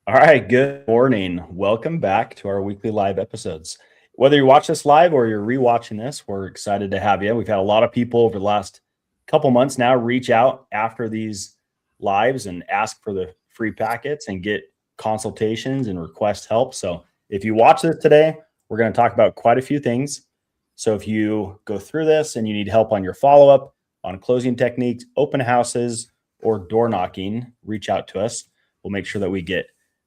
All right, good morning. Welcome back to our weekly live episodes. Whether you watch this live or you're rewatching this, we're excited to have you. We've had a lot of people over the last couple months now reach out after these lives and ask for the free packets and get consultations and request help. So if you watch this today, we're going to talk about quite a few things. So if you go through this and you need help on your follow-up, on closing techniques, open houses, or door knocking, reach out to us. We'll make sure that we get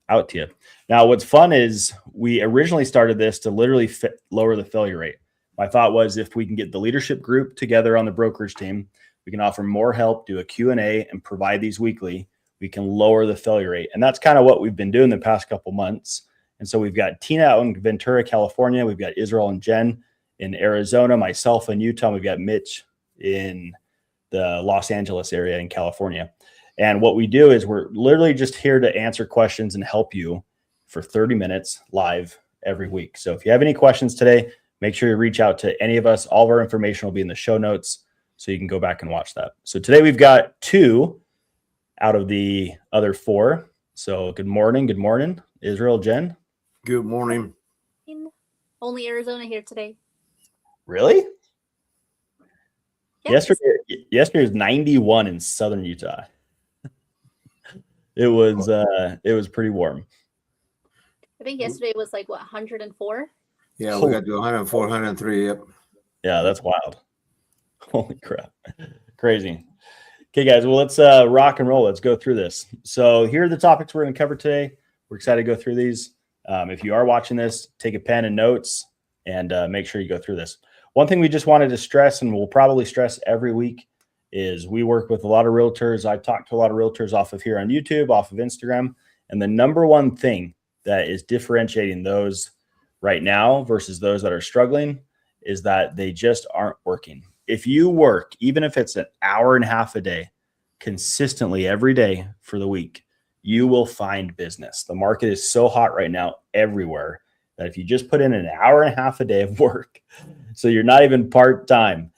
out to you. Now, what's fun is we originally started this to literally lower the failure rate. My thought was if we can get the leadership group together on the brokerage team, we can offer more help, do a Q&A, and provide these weekly, we can lower the failure rate. And that's kind of what we've been doing the past couple months. And so we've got Tina out in Ventura, California. We've got Israel and Jen in Arizona, myself in Utah. We've got Mitch in the Los Angeles area in California. And what we do is we're literally just here to answer questions and help you for 30 minutes live every week. So if you have any questions today, make sure you reach out to any of us. All of our information will be in the show notes, so you can go back and watch that. So today we've got 2 out of the other 4. So good morning. Good morning, Israel, Jen. Good morning. Only Arizona here today. Really? Yes. Yesterday was 91 in southern Utah. It was pretty warm. I think yesterday was like, 104? Yeah, we got to 104, 103. Yep. Yeah, that's wild. Holy crap. Crazy. Okay, guys, well, let's rock and roll. Let's go through this. So here are the topics we're going to cover today. We're excited to go through these. If you are watching this, take a pen and notes and make sure you go through this. One thing we just wanted to stress, and we'll probably stress every week, is we work with a lot of realtors. I talk to a lot of realtors off of here on YouTube, off of Instagram. And the number one thing that is differentiating those right now versus those that are struggling is that they just aren't working. If you work, even if it's an hour and a half a day, consistently every day for the week, you will find business. The market is so hot right now everywhere that if you just put in an hour and a half a day of work, so you're not even part-time,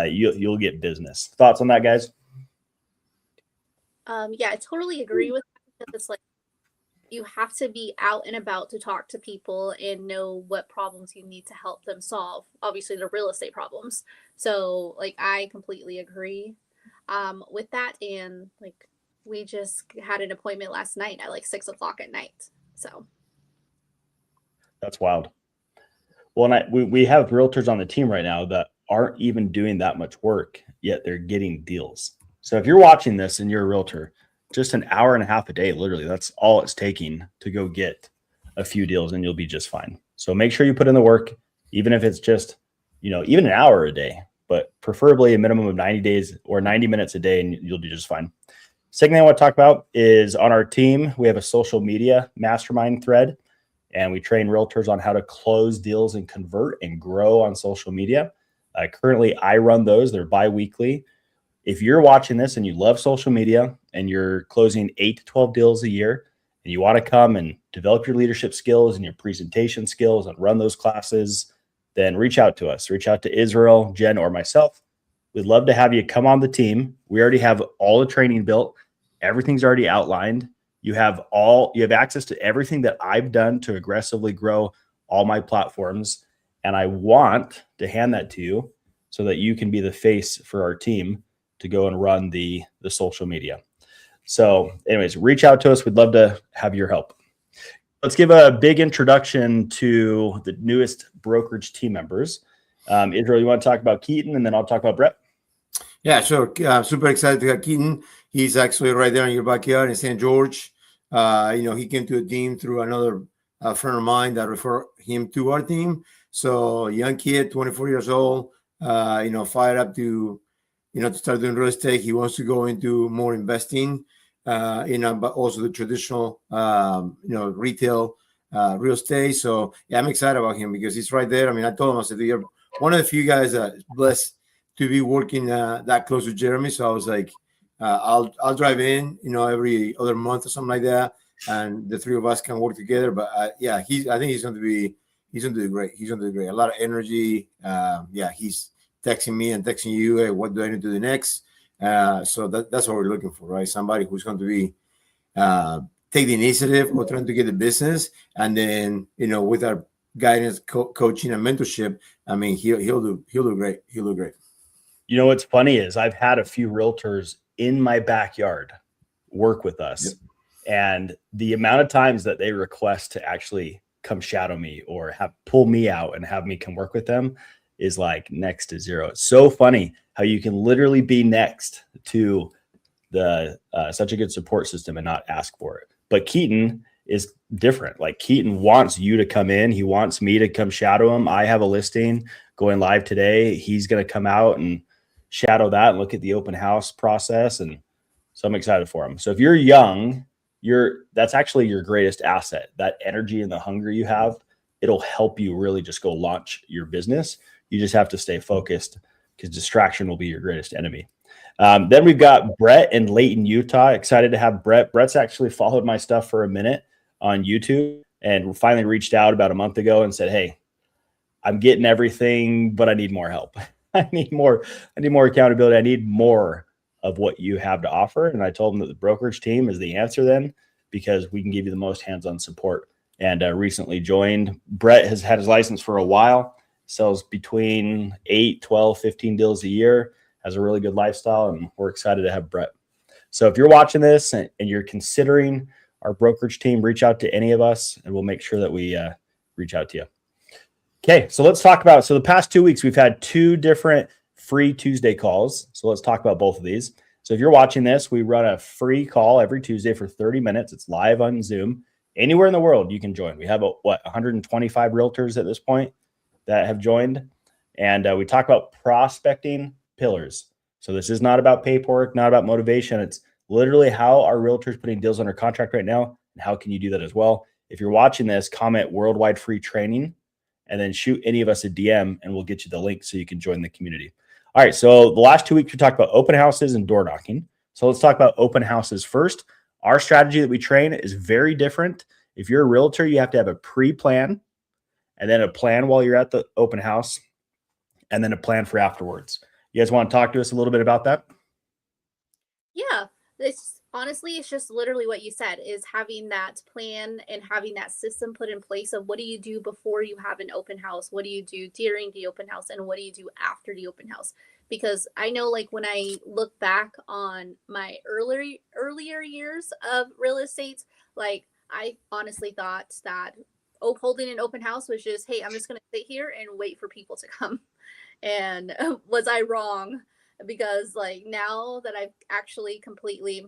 you'll get business. Thoughts on that, guys? Yeah, I totally agree with that. It's like you have to be out and about to talk to people and know what problems you need to help them solve. Obviously, the real estate problems. So, like, I completely agree with that. And like, we just had an appointment last night at like 6:00 at night. So that's wild. Well, and we have realtors on the team right now that aren't even doing that much work, yet they're getting deals. So if you're watching this and you're a realtor, just an hour and a half a day, literally, that's all it's taking to go get a few deals and you'll be just fine. So make sure you put in the work, even if it's just, even an hour a day, but preferably a minimum of 90 days or 90 minutes a day, and you'll do just fine. Second thing I want to talk about is on our team, we have a social media mastermind thread, and we train realtors on how to close deals and convert and grow on social media. Currently, I run those. They're bi-weekly. If you're watching this and you love social media and you're closing 8 to 12 deals a year and you want to come and develop your leadership skills and your presentation skills and run those classes, then reach out to us. Reach out to Israel, Jen, or myself. We'd love to have you come on the team. We already have all the training built. Everything's already outlined. You have access to everything that I've done to aggressively grow all my platforms. And I want to hand that to you so that you can be the face for our team to go and run the social media. So anyways, reach out to us. We'd love to have your help. Let's give a big introduction to the newest brokerage team members. Israel, you want to talk about Keaton, and then I'll talk about Brett? Yeah, sure. Super excited to have Keaton. He's actually right there in your backyard in St. George. He came to a team through another friend of mine that referred him to our team. So young kid, 24 years old, fired up to start doing real estate. He wants to go into more investing, but also the traditional, retail real estate. So yeah, I'm excited about him because he's right there. I mean, I told him, I said, you're one of the few guys that is blessed to be working that close with Jeremy. So I was like, I'll drive in, every other month or something like that, and the three of us can work together. But I think he's going to do great. He's going to do great. A lot of energy. He's texting me and texting you, hey, what do I need to do next? So that's what we're looking for, right? Somebody who's going to be take the initiative of trying to get the business. And then, with our guidance, coaching, and mentorship, I mean, he'll do great. He'll do great. What's funny is I've had a few realtors in my backyard work with us. Yep. And the amount of times that they request to actually come shadow me or pull me out and have me come work with them is like next to zero. It's so funny how you can literally be next to the such a good support system and not ask for it. But Keaton is different. Like Keaton wants you to come in. He wants me to come shadow him. I have a listing going live today. He's going to come out and shadow that and look at the open house process. And so I'm excited for him. So if you're young, that's actually your greatest asset. That energy and the hunger you have, it'll help you really just go launch your business. You just have to stay focused because distraction will be your greatest enemy. Then we've got Brett in Layton, Utah. Excited to have Brett. Brett's actually followed my stuff for a minute on YouTube and finally reached out about a month ago and said, hey, I'm getting everything, but I need more help. I need more accountability. I need more of what you have to offer. And I told him that the brokerage team is the answer then, because we can give you the most hands-on support. And recently joined. Brett has had his license for a while, sells between 8, 12, 15 deals a year, has a really good lifestyle, and we're excited to have Brett. So if you're watching this and you're considering our brokerage team, reach out to any of us and we'll make sure that we reach out to you. Okay, so let's talk about, the past 2 weeks, we've had 2 different free Tuesday calls. So let's talk about both of these. So if you're watching this, we run a free call every Tuesday for 30 minutes. It's live on Zoom. Anywhere in the world you can join. We have 125 realtors at this point that have joined. And we talk about prospecting pillars. So this is not about paperwork, not about motivation. It's literally how are realtors putting deals under contract right now, and how can you do that as well? If you're watching this, comment worldwide free training and then shoot any of us a DM and we'll get you the link so you can join the community. All right. So the last 2 weeks we talked about open houses and door knocking. So let's talk about open houses first. Our strategy that we train is very different. If you're a realtor, you have to have a pre-plan and then a plan while you're at the open house and then a plan for afterwards. You guys want to talk to us a little bit about that? Yeah, it's just literally what you said, is having that plan and having that system put in place of what do you do before you have an open house? What do you do during the open house? And what do you do after the open house? Because I know, like, when I look back on my earlier years of real estate, like, I honestly thought that holding an open house was just, hey, I'm just going to sit here and wait for people to come. And was I wrong? Because like now that I've actually completely,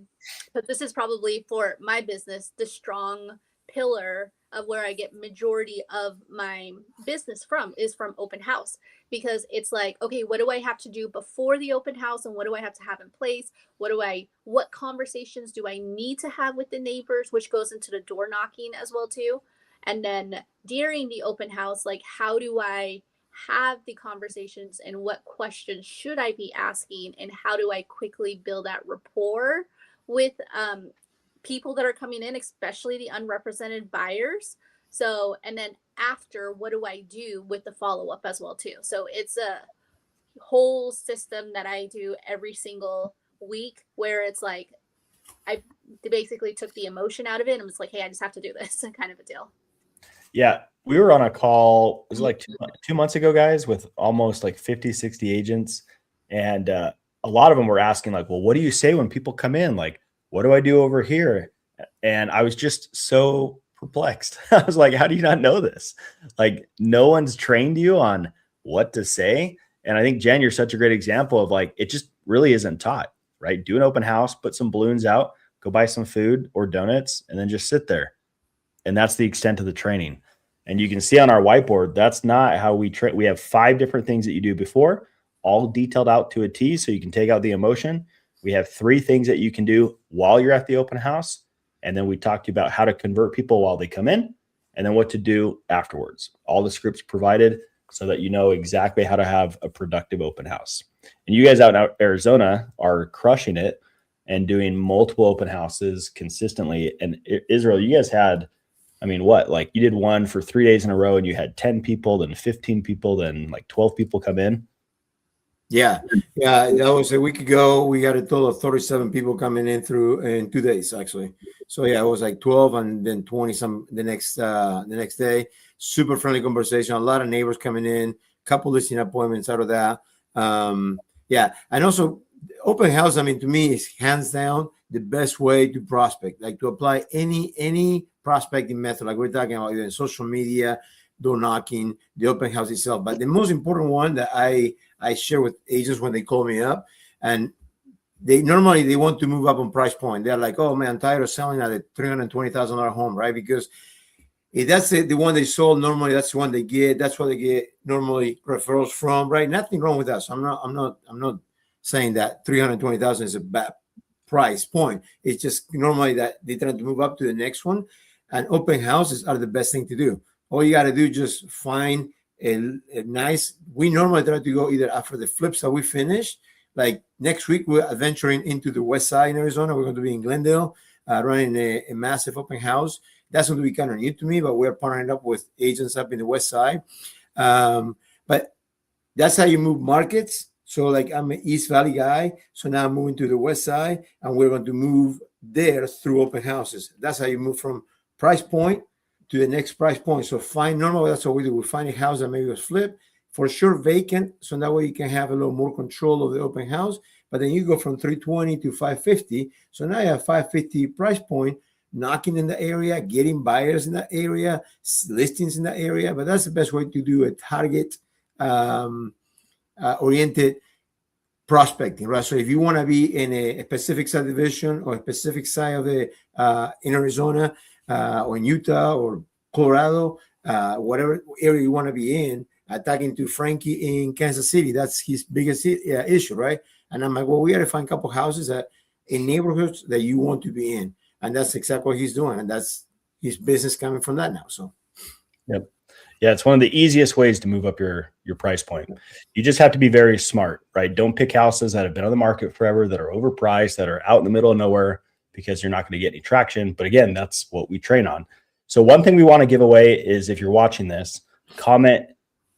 but this is probably for my business, the strong pillar of where I get majority of my business from is from open house. Because it's like, okay, what do I have to do before the open house and what do I have to have in place? What conversations do I need to have with the neighbors, which goes into the door knocking as well too. And then during the open house, like, how do I have the conversations and what questions should I be asking and how do I quickly build that rapport with people that are coming in, especially the unrepresented buyers. So, and then after, what do I do with the follow-up as well too? So it's a whole system that I do every single week where it's like, I basically took the emotion out of it and was like, hey, I just have to do this kind of a deal. Yeah. We were on a call, it was like 2 months ago, guys, with almost like 50, 60 agents. And a lot of them were asking like, well, what do you say when people come in? Like, what do I do over here? And I was just so perplexed. I was like, how do you not know this? Like, no one's trained you on what to say. And I think, Jen, you're such a great example of like, it just really isn't taught, right? Do an open house, put some balloons out, go buy some food or donuts, and then just sit there. And that's the extent of the training. And you can see on our whiteboard, that's not how we train. We have 5 different things that you do before, all detailed out to a T so you can take out the emotion. We have 3 things that you can do while you're at the open house. And then we talk to you about how to convert people while they come in and then what to do afterwards. All the scripts provided so that you know exactly how to have a productive open house. And you guys out in Arizona are crushing it and doing multiple open houses consistently. And Israel, you guys had, I mean, what, like you did one for 3 days in a row and you had 10 people, then 15 people, then like 12 people come in. Yeah, yeah, that was a week ago. We got a total of 37 people coming in through in 2 days actually. So yeah, it was like 12 and then 20 some the next day. Super friendly conversation. A lot of neighbors coming in. Couple listing appointments out of that. Yeah, and also open house. I mean, to me, is hands down the best way to prospect. Like to apply any prospecting method, like we're talking about, either in social media, door knocking, the open house itself. But the most important one that I share with agents when they call me up, and they normally they want to move up on price point. They're like, "Oh man, I'm tired of selling at a $320,000 home," right? Because if that's the one they sold, normally that's the one they get. That's what they get normally referrals from, right? Nothing wrong with that. So I'm not saying that 320,000 is a bad price point. It's just normally that they try to move up to the next one, and open houses are the best thing to do. All you got to do is just find a nice. We normally try to go either after the flips that we finish. Like next week, we're venturing into the West Side in Arizona. We're going to be in Glendale, running a massive open house. That's going to be kind of new to me, but we're partnering up with agents up in the West Side. But that's how you move markets. So like I'm an East Valley guy, so now I'm moving to the West Side, and we're going to move there through open houses. That's how you move from price point to the next price point. So normally that's what we do. We find a house that maybe was flipped, for sure vacant, so that way you can have a little more control of the open house. But then you go from 320 to 550. So now you have 550 price point, knocking in the area, getting buyers in that area, listings in that area. But that's the best way to do a target oriented prospecting, right? So if you want to be in a specific subdivision or a specific side of the in Arizona or in Utah or Colorado, whatever area you want to be in, talking to Frankie in Kansas City, that's his biggest issue, right? And I'm like, well, we got to find a couple houses that in neighborhoods that you want to be in, and that's exactly what he's doing, and that's his business coming from that now. So, yep. Yeah, it's one of the easiest ways to move up your price point. You just have to be very smart, right? Don't pick houses that have been on the market forever, that are overpriced, that are out in the middle of nowhere, because you're not going to get any traction. But again, that's what we train on. So one thing we want to give away is, if you're watching this, comment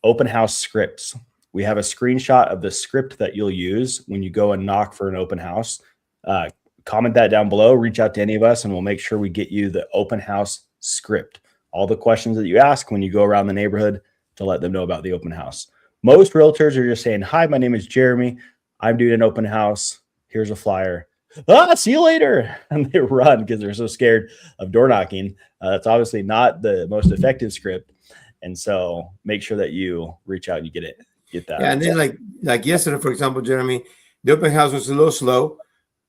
open house scripts. We have a screenshot of the script that you'll use when you go and knock for an open house. Comment that down below, reach out to any of us, and we'll make sure we get you the open house script. All the questions that you ask when you go around the neighborhood to let them know about the open house. Most realtors are just saying, "Hi, my name is Jeremy. I'm doing an open house. Here's a flyer. See you later." And they run because they're so scared of door knocking. That's obviously not the most effective script. And so make sure that you reach out and you get that. Yeah, and then like yesterday, for example, Jeremy, the open house was a little slow,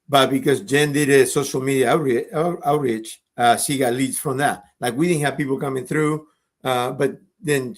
but because Jen did a social media outreach, she got leads from that. Like we didn't have people coming through, but then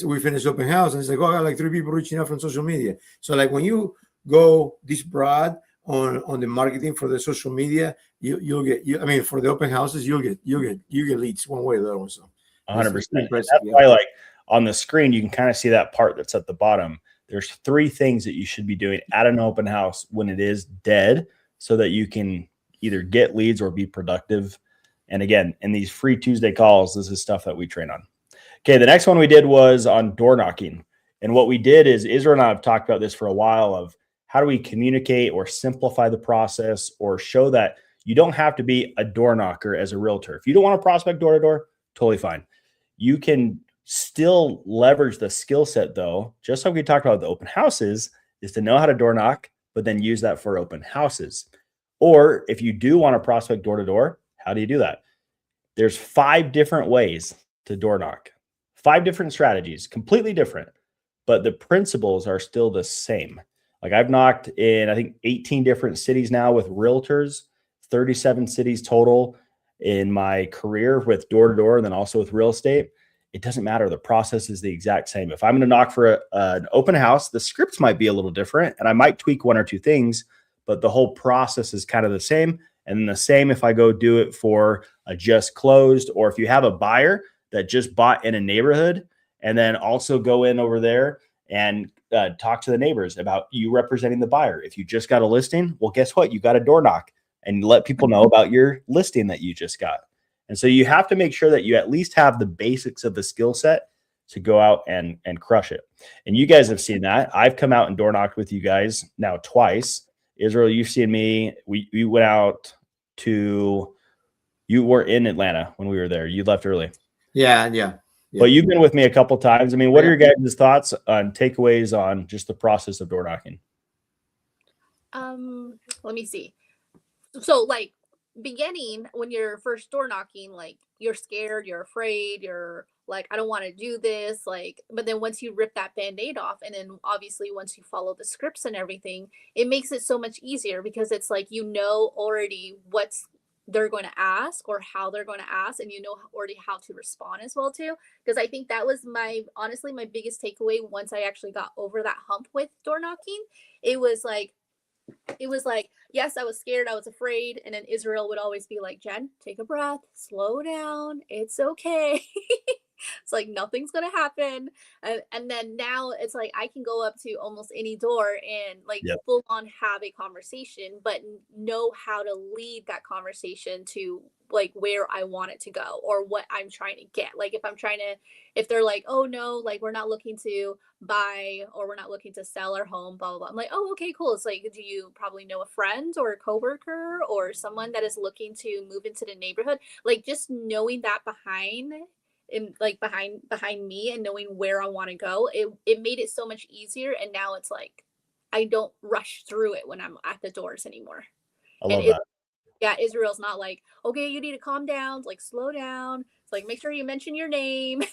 we finished open house, and it's like, oh, I got like 3 people reaching out from social media. So like when you go this broad on the marketing for the social media, you'll get. I mean, for the open houses, you'll get leads one way or the other. So 100%. That's why, like on the screen, you can kind of see that part that's at the bottom. There's 3 things that you should be doing at an open house when it is dead, so that you can either get leads or be productive. And again, in these free Tuesday calls, this is stuff that we train on. Okay, the next one we did was on door knocking. And what we did is, Israel and I have talked about this for a while, of how do we communicate or simplify the process, or show that you don't have to be a door knocker as a realtor. If you don't want to prospect door to door, totally fine. You can still leverage the skill set, though, just like we talked about with the open houses, is to know how to door knock, but then use that for open houses. Or if you do want to prospect door to door, how do you do that? There's 5 different ways to door knock, 5 different strategies, completely different, but the principles are still the same. Like I've knocked in, I think, 18 different cities now with realtors, 37 cities total in my career with door to door, and then also with real estate. It doesn't matter. The process is the exact same. If I'm going to knock for an open house, the scripts might be a little different, and I might tweak 1 or 2 things, but the whole process is kind of the same. And the same if I go do it for a just closed, or if you have a buyer that just bought in a neighborhood, and then also go in over there and talk to the neighbors about you representing the buyer. If you just got a listing, well, guess what? You got a door knock and let people know about your listing that you just got. And so you have to make sure that you at least have the basics of the skill set to go out and crush it. And you guys have seen that. I've come out and door knocked with you guys now twice. Israel, you've seen me. We went out to, you were in Atlanta when we were there. You left early. Yeah. But you've been with me a couple times. I mean, what are your guys' thoughts on takeaways on just the process of door knocking? Let me see. So like beginning when you're first door knocking, like you're scared, you're afraid, you're like, I don't want to do this. Like, but then once you rip that band-aid off, and then obviously once you follow the scripts and everything, it makes it so much easier because it's like, you know, already what's they're going to ask or how they're going to ask, and you know already how to respond as well too. Because I think that was honestly my biggest takeaway once I actually got over that hump with door knocking. It was like, yes, I was scared, I was afraid, and then Israel would always be like, Jen, take a breath, slow down, it's okay. It's like nothing's gonna happen. And then now it's like I can go up to almost any door and like full on have a conversation, but know how to lead that conversation to like where I want it to go or what I'm trying to get. Like if they're like, oh no, like we're not looking to buy or we're not looking to sell our home, blah blah blah. I'm like, oh okay, cool. It's like, do you probably know a friend or a coworker or someone that is looking to move into the neighborhood? Like just knowing that behind me and knowing where I want to go, it made it so much easier. And now it's like I don't rush through it when I'm at the doors anymore. I love that. Yeah, Israel's not like, okay, you need to calm down, like slow down. It's like, make sure you mention your name.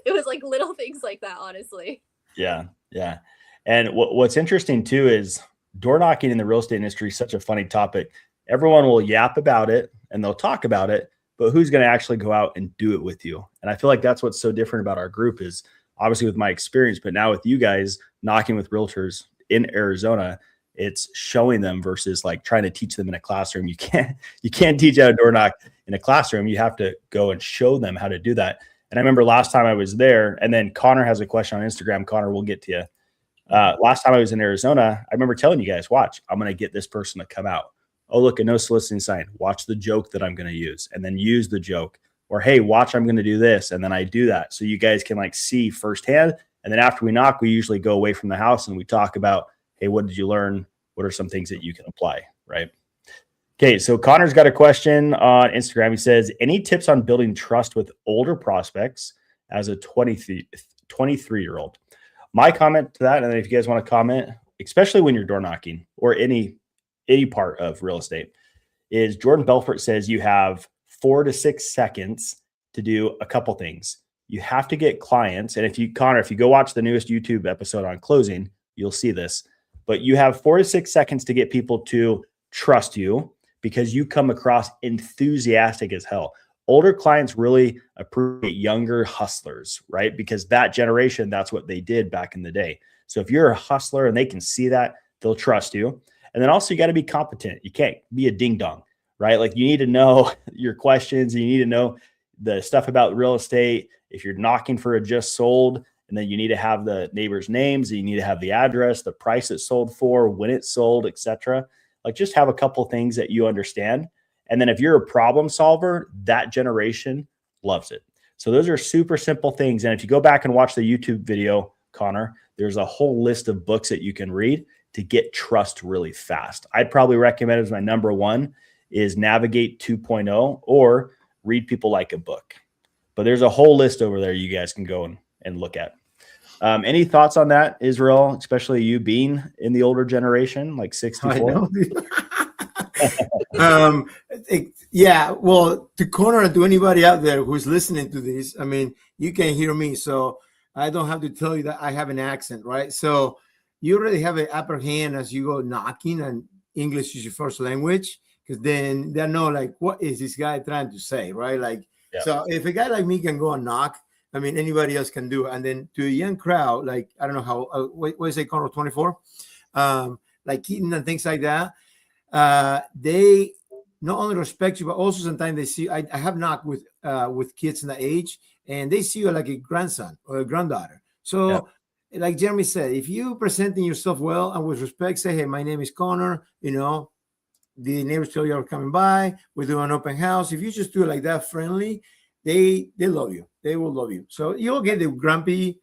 It was like little things like that, honestly. Yeah. And what's interesting too is door knocking in the real estate industry is such a funny topic. Everyone will yap about it and they'll talk about it, but who's going to actually go out and do it with you? And I feel like that's what's so different about our group is obviously with my experience, but now with you guys knocking with realtors in Arizona, it's showing them versus like trying to teach them in a classroom. You can't teach how to door knock in a classroom. You have to go and show them how to do that. And I remember last time I was there, and then Connor has a question on Instagram. Connor, we'll get to you. Last time I was in Arizona, I remember telling you guys, watch, I'm going to get this person to come out. Oh, look, a no soliciting sign. Watch the joke that I'm going to use and then use the joke. Or, hey, watch, I'm going to do this. And then I do that. So you guys can like see firsthand. And then after we knock, we usually go away from the house and we talk about, hey, what did you learn? What are some things that you can apply? Right. Okay. So Connor's got a question on Instagram. He says, any tips on building trust with older prospects as a 23-year-old? My comment to that, and then if you guys want to comment, especially when you're door knocking or any part of real estate, is Jordan Belfort says you have 4 to 6 seconds to do a couple things. You have to get clients. And if you go watch the newest YouTube episode on closing, you'll see this, but you have 4 to 6 seconds to get people to trust you because you come across enthusiastic as hell. Older clients really appreciate younger hustlers, right? Because that generation, that's what they did back in the day. So if you're a hustler and they can see that, they'll trust you. And then also you got to be competent. You can't be a ding dong, right? Like you need to know your questions and you need to know the stuff about real estate. If you're knocking for a just sold, and then you need to have the neighbors' names, and you need to have the address, the price it's sold for, when it's sold, etc. Like just have a couple things that you understand. And then if you're a problem solver, that generation loves it. So those are super simple things. And if you go back and watch the YouTube video, Connor, there's a whole list of books that you can read to get trust really fast. I'd probably recommend as my number one is Navigate 2.0 or Read People Like a Book. But there's a whole list over there you guys can go and look at. Any thoughts on that, Israel, especially you being in the older generation, like 64? Yeah, well, to Connor and to anybody out there who's listening to this, I mean, you can hear me, so I don't have to tell you that I have an accent, right? So you already have an upper hand as you go knocking, and English is your first language, because then they know, like, what is this guy trying to say, right? Like, so if a guy like me can go and knock, I mean, anybody else can do it. And then to a young crowd, like, I don't know how, what is it, Connor, 24? Like Keaton and things like that. They not only respect you, but also sometimes they see, I have knocked with kids in that age, and they see you like a grandson or a granddaughter. So like Jeremy said, if you presenting yourself well and with respect, say, hey, my name is Connor, you know, the neighbors tell you are coming by, we do an open house. If you just do it like that, friendly, they love you. They will love you. So you'll get the grumpy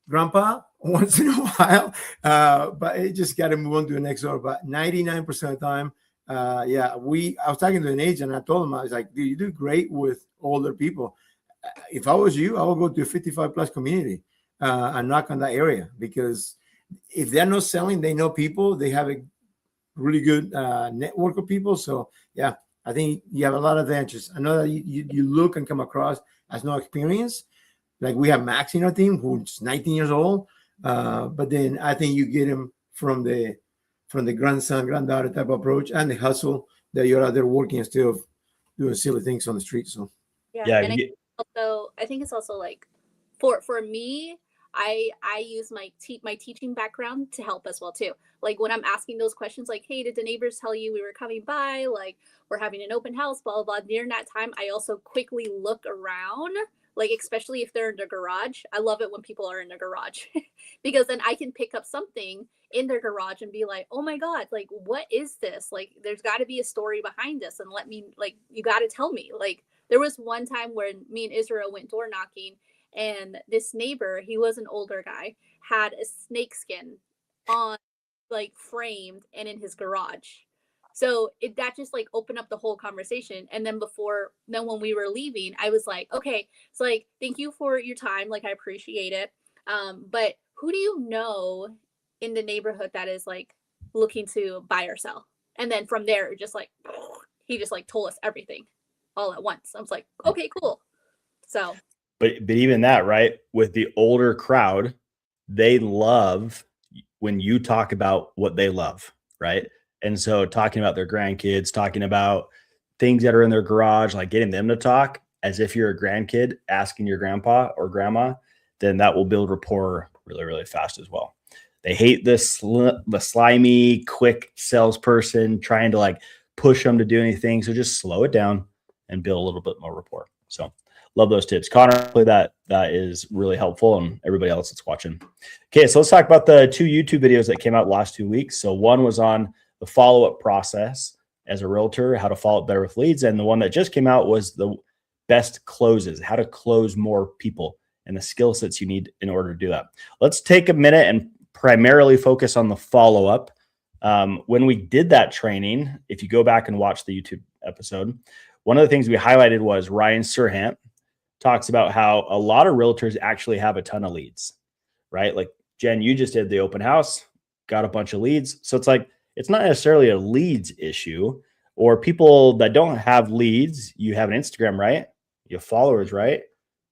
grandpa once in a while, but it just got to move on to the next door. But 99% of the time, I was talking to an agent, and I told him, I was like, dude, you do great with older people. If I was you, I would go to a 55 plus community and knock on that area, because if they're not selling, they know people, they have a really good network of people. So yeah, I think you have a lot of advantages. I know that you look and come across as no experience. Like we have Max in our team, who's 19 years old, but then I think you get him from the grandson, granddaughter type of approach, and the hustle that you're out there working instead of doing silly things on the street. So Yeah, and I think it's also like for me, I use my teaching background to help as well too. Like when I'm asking those questions, like, hey, did the neighbors tell you we were coming by? Like we're having an open house, blah blah blah. During that time, I also quickly look around, like especially if they're in the garage. I love it when people are in the garage because then I can pick up something in their garage and be like, oh my god, like what is this? Like there's got to be a story behind this, and let me, like, you got to tell me. Like there was one time where me and Israel went door knocking, and this neighbor, he was an older guy, had a snake skin on, like framed and in his garage. So that just like opened up the whole conversation. And then when we were leaving, I was like, okay, so like, thank you for your time. Like, I appreciate it. But who do you know in the neighborhood that is like looking to buy or sell? And then from there, just like, he just like told us everything all at once. I was like, okay, cool. So. But even that, right? With the older crowd, they love when you talk about what they love, right? And so talking about their grandkids, talking about things that are in their garage, like getting them to talk as if you're a grandkid asking your grandpa or grandma, then that will build rapport really, really fast as well. They hate the slimy, quick salesperson trying to like push them to do anything. So just slow it down and build a little bit more rapport. So love those tips. Connor, that is really helpful, and everybody else that's watching. Okay, so let's talk about the 2 YouTube videos that came out last 2 weeks. So one was on the follow-up process as a realtor, how to follow up better with leads. And the one that just came out was the best closes, how to close more people and the skill sets you need in order to do that. Let's take a minute and primarily focus on the follow-up. When we did that training, if you go back and watch the YouTube episode, one of the things we highlighted was Ryan Serhant talks about how a lot of realtors actually have a ton of leads, right? Like Jen, you just did the open house, got a bunch of leads. So it's like, it's not necessarily a leads issue, or people that don't have leads. You have an Instagram, right? You have followers, right?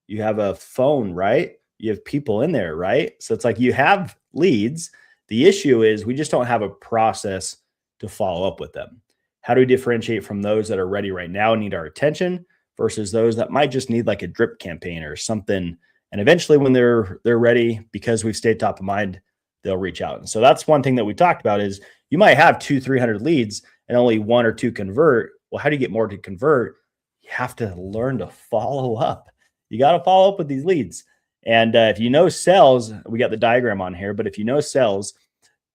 You have a phone, right? You have people in there, right? So it's like you have leads. The issue is we just don't have a process to follow up with them. How do we differentiate from those that are ready right now and need our attention versus those that might just need like a drip campaign or something? And eventually when they're ready, because we've stayed top of mind, they'll reach out. And so that's one thing that we talked about is you might have 200-300 leads and only 1 or 2 convert. Well, how do you get more to convert? You have to learn to follow up. You got to follow up with these leads. And if you know sales, we got the diagram on here, but if you know sales,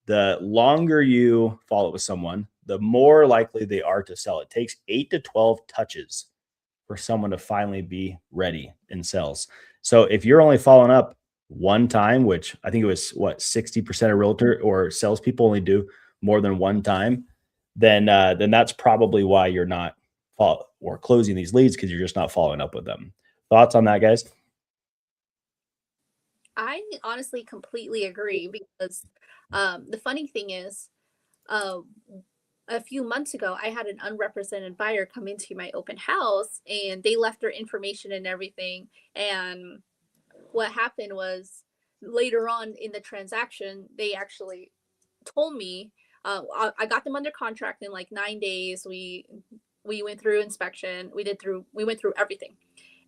the longer you follow up with someone, the more likely they are to sell. It takes 8 to 12 touches for someone to finally be ready in sales. So if you're only following up one time, which I think it was 60% of realtor or salespeople only do more than one time, then that's probably why you're not closing these leads, because you're just not following up with them. Thoughts on that, guys? I honestly completely agree, because the funny thing is, a few months ago, I had an unrepresented buyer come into my open house, and they left their information and everything. And what happened was, later on in the transaction, they actually told me, I got them under contract in like 9 days. We went through inspection. We went through everything.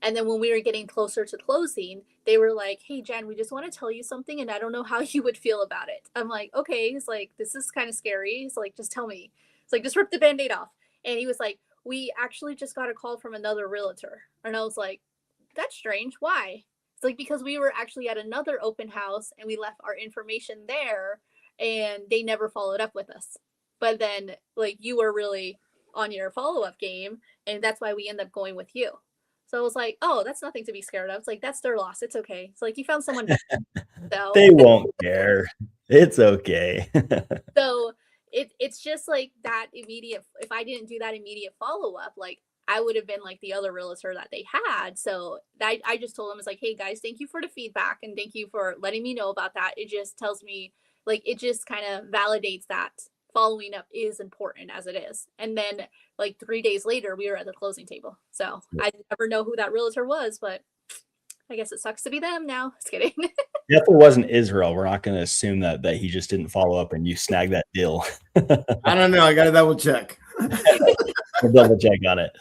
And then when we were getting closer to closing, they were like, hey, Jen, we just want to tell you something, and I don't know how you would feel about it. I'm like, okay. It's like, this is kind of scary. It's like, just tell me. It's like, just rip the Band-Aid off. And he was like, we actually just got a call from another realtor. And I was like, that's strange. Why? It's like, because we were actually at another open house and we left our information there, and they never followed up with us. But then, like, you were really on your follow-up game, and that's why we end up going with you. So I was like, oh, that's nothing to be scared of. It's like, that's their loss. It's okay. It's like, you found someone better. So, They won't care. It's okay. so it's just like that immediate, if I didn't do that immediate follow-up, like I would have been like the other realtor that they had. So I just told them, it's like, hey guys, thank you for the feedback and thank you for letting me know about that. It just tells me, like, it just kind of validates that following up is important as it is. And then like 3 days later, we were at the closing table. So I never know who that realtor was, but I guess it sucks to be them now. Just kidding. Definitely wasn't Israel. We're not going to assume that he just didn't follow up and you snagged that deal. I don't know. I got to double check. We'll double check on it.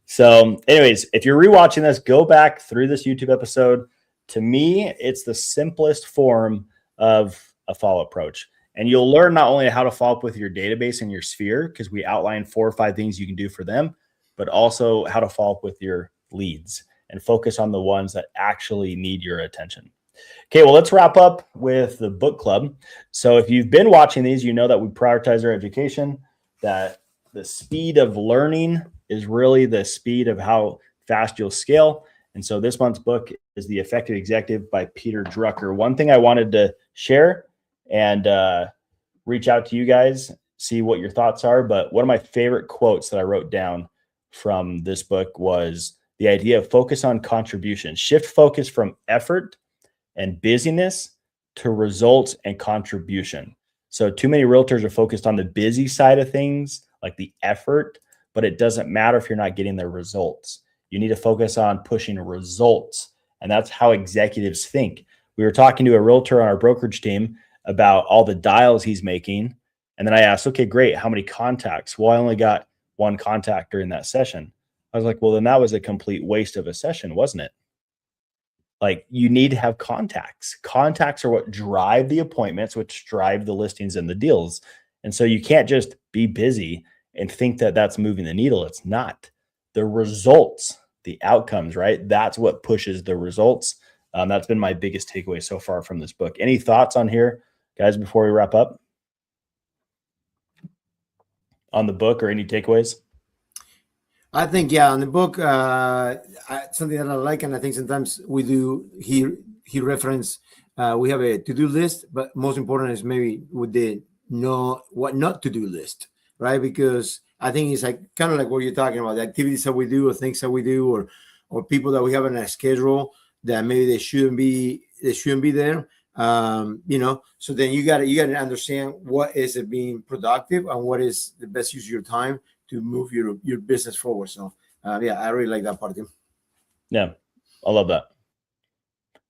So, anyways, if you're rewatching this, go back through this YouTube episode. To me, it's the simplest form of a follow approach. And you'll learn not only how to follow up with your database and your sphere, because we outlined 4 or 5 things you can do for them, but also how to follow up with your leads and focus on the ones that actually need your attention. Okay, well, let's wrap up with the book club. So if you've been watching these, you know that we prioritize our education, that the speed of learning is really the speed of how fast you'll scale. And so this month's book is The Effective Executive by Peter Drucker. One thing I wanted to share and reach out to you guys, see what your thoughts are. But one of my favorite quotes that I wrote down from this book was the idea of focus on contribution. Shift focus from effort and busyness to results and contribution. So too many realtors are focused on the busy side of things, like the effort, but it doesn't matter if you're not getting the results. You need to focus on pushing results. And that's how executives think. We were talking to a realtor on our brokerage team about all the dials he's making. And then I asked, okay, great. How many contacts? Well, I only got 1 contact during that session. I was like, well, then that was a complete waste of a session, wasn't it? Like, you need to have contacts. Contacts are what drive the appointments, which drive the listings and the deals. And so you can't just be busy and think that that's moving the needle. It's not. The results, the outcomes, right? That's what pushes the results. That's been my biggest takeaway so far from this book. Any thoughts on here, guys, before we wrap up on the book, or any takeaways? I think, yeah, on the book, something that I like, and I think sometimes we do, he reference, we have a to-do list, but most important is maybe with the know what not to do list, right? Because I think it's like kind of like what you're talking about, the activities that we do or things that we do or people that we have in a schedule that maybe they shouldn't be there. So then you got to understand what is it being productive and what is the best use of your time to move your business forward. So yeah, I really like that part, Tim. Yeah, I love that.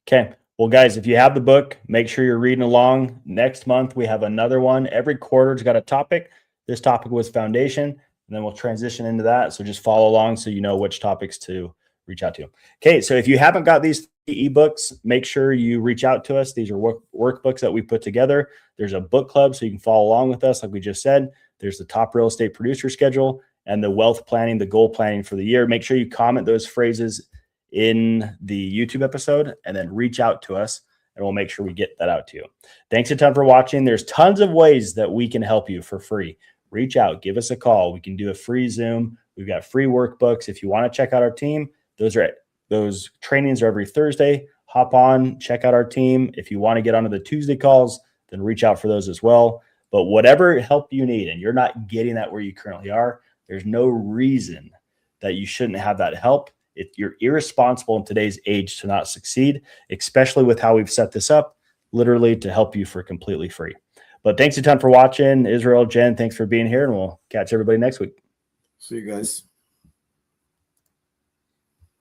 Okay. Well, guys, if you have the book, make sure you're reading along. Next month, we have another one. Every quarter's got a topic. This topic was foundation, and then we'll transition into that. So just follow along so you know which topics to reach out to. Okay, so if you haven't got these ebooks, make sure you reach out to us. These are workbooks that we put together. There's a book club so you can follow along with us, like we just said. There's the top real estate producer schedule and the wealth planning, the goal planning for the year. Make sure you comment those phrases in the YouTube episode and then reach out to us, and we'll make sure we get that out to you. Thanks a ton for watching. There's tons of ways that we can help you for free. Reach out, give us a call. We can do a free Zoom. We've got free workbooks. If you want to check out our team, those trainings are every Thursday. Hop on, check out our team. If you want to get onto the Tuesday calls, then reach out for those as well. But whatever help you need, and you're not getting that where you currently are, there's no reason that you shouldn't have that help. You're irresponsible in today's age to not succeed, especially with how we've set this up, literally to help you for completely free. But thanks a ton for watching. Israel, Jen, thanks for being here, and we'll catch everybody next week. See you guys.